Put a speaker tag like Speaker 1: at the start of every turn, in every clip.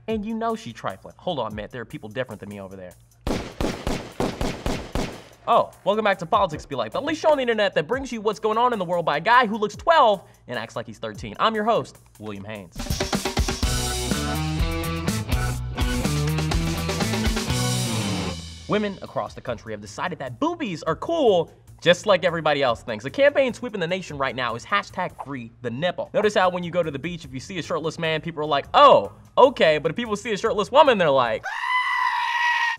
Speaker 1: and you know she's trifling. Hold on, Mitt, there are people different than me over there. Oh, welcome back to Politics Be Like, the only show on the internet that brings you what's going on in the world by a guy who looks 12 and acts like he's 13. I'm your host, William Haynes. Women across the country have decided that boobies are cool, just like everybody else thinks. The campaign sweeping the nation right now is #FreeTheNipple. Notice how when you go to the beach, if you see a shirtless man, people are like, oh, okay, but if people see a shirtless woman, they're like,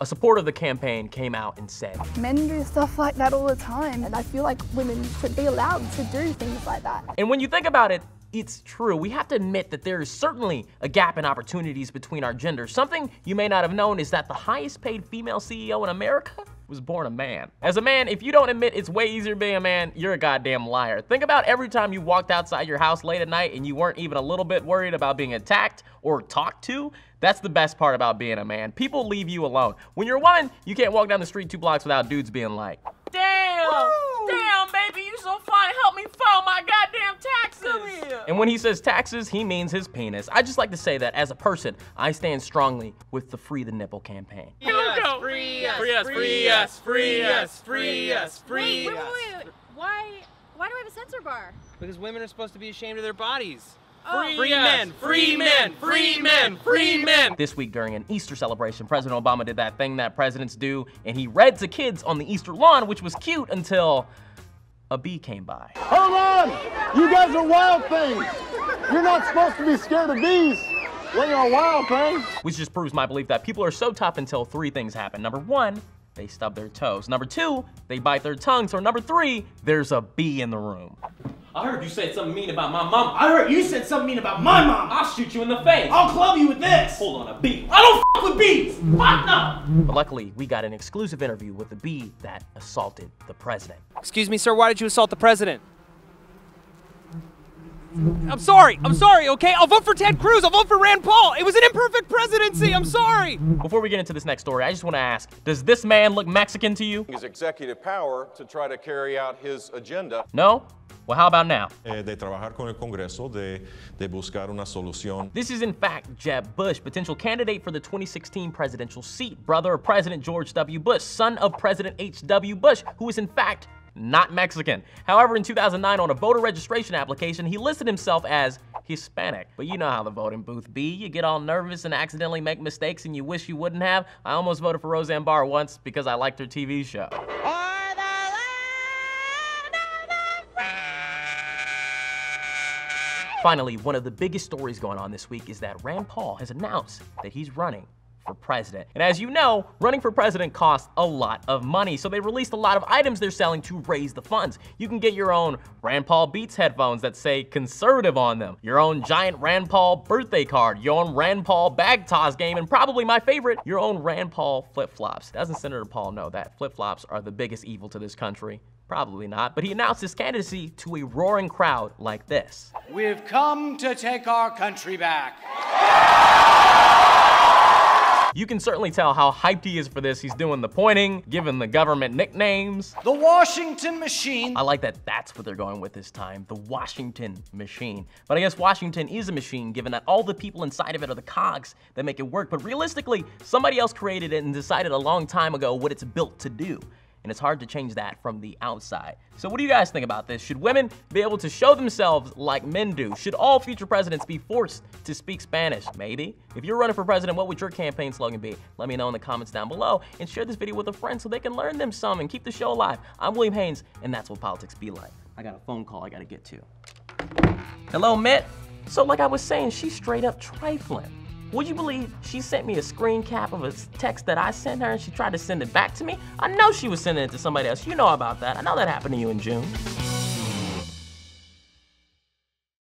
Speaker 1: a supporter of the campaign came out and said,
Speaker 2: men do stuff like that all the time, and I feel like women should be allowed to do things like that.
Speaker 1: And when you think about it, it's true. We have to admit that there is certainly a gap in opportunities between our genders. Something you may not have known is that the highest paid female CEO in America was born a man. As a man, if you don't admit it's way easier being a man, you're a goddamn liar. Think about every time you walked outside your house late at night and you weren't even a little bit worried about being attacked or talked to. That's the best part about being a man. People leave you alone. When you're a woman, you can't walk down the street 2 blocks without dudes being like, damn, damn, baby, you so fine, help me file my goddamn taxes. Come here. And when he says taxes, he means his penis. I just like to say that as a person, I stand strongly with the Free the Nipple campaign.
Speaker 3: Free us, free us, free us, free us, free us, free us, free us.
Speaker 4: Wait. Why do we have a censor bar?
Speaker 3: Because women are supposed to be ashamed of their bodies.
Speaker 4: Oh.
Speaker 3: Free men, free men, free men, free men.
Speaker 1: This week during an Easter celebration, President Obama did that thing that presidents do, and he read to kids on the Easter lawn, which was cute until a bee came by.
Speaker 5: Hold on! You guys are wild things! You're not supposed to be scared of bees when you're a wild thing!
Speaker 1: Which just proves my belief that people are so tough until 3 things happen. Number 1, they stub their toes. Number 2, they bite their tongues. Or number 3, there's a bee in the room.
Speaker 6: I heard you said something mean about my mom.
Speaker 7: I heard you said something mean about my mom.
Speaker 6: I'll shoot you in the face.
Speaker 7: I'll club you with this.
Speaker 6: Hold on, a bee.
Speaker 7: I don't f with bees. Fuck no.
Speaker 1: But luckily, we got an exclusive interview with the bee that assaulted the president.
Speaker 3: Excuse me, sir, why did you assault the president? I'm sorry, okay? I'll vote for Ted Cruz, I'll vote for Rand Paul. It was an imperfect presidency, I'm sorry.
Speaker 1: Before we get into this next story, I just want to ask, does this man look Mexican to you?
Speaker 8: His executive power to try to carry out his agenda.
Speaker 1: No? Well, how about now?
Speaker 9: De trabajar con el Congreso, de buscar una solución.
Speaker 1: This is in fact Jeb Bush, potential candidate for the 2016 presidential seat, brother of President George W. Bush, son of President H.W. Bush, who is in fact not Mexican. However, in 2009 on a voter registration application, he listed himself as Hispanic. But you know how the voting booth be. You get all nervous and accidentally make mistakes and you wish you wouldn't have. I almost voted for Roseanne Barr once because I liked her TV show. Finally, one of the biggest stories going on this week is that Rand Paul has announced that he's running for president. And as you know, running for president costs a lot of money, so they released a lot of items they're selling to raise the funds. You can get your own Rand Paul Beats headphones that say conservative on them, your own giant Rand Paul birthday card, your own Rand Paul bag toss game, and probably my favorite, your own Rand Paul flip-flops. Doesn't Senator Paul know that flip-flops are the biggest evil to this country? Probably not, but he announced his candidacy to a roaring crowd like this.
Speaker 10: We've come to take our country back.
Speaker 1: You can certainly tell how hyped he is for this. He's doing the pointing, giving the government nicknames.
Speaker 10: The Washington Machine.
Speaker 1: I like that that's what they're going with this time, the Washington Machine. But I guess Washington is a machine, given that all the people inside of it are the cogs that make it work. But realistically, somebody else created it and decided a long time ago what it's built to do. And it's hard to change that from the outside. So what do you guys think about this? Should women be able to show themselves like men do? Should all future presidents be forced to speak Spanish? Maybe. If you're running for president, what would your campaign slogan be? Let me know in the comments down below, and share this video with a friend so they can learn them some and keep the show alive. I'm William Haynes, and that's what politics be like. I got a phone call I gotta get to. Hello, Mitt. So like I was saying, she's straight up trifling. Would you believe she sent me a screen cap of a text that I sent her and she tried to send it back to me? I know she was sending it to somebody else. You know about that. I know that happened to you in June.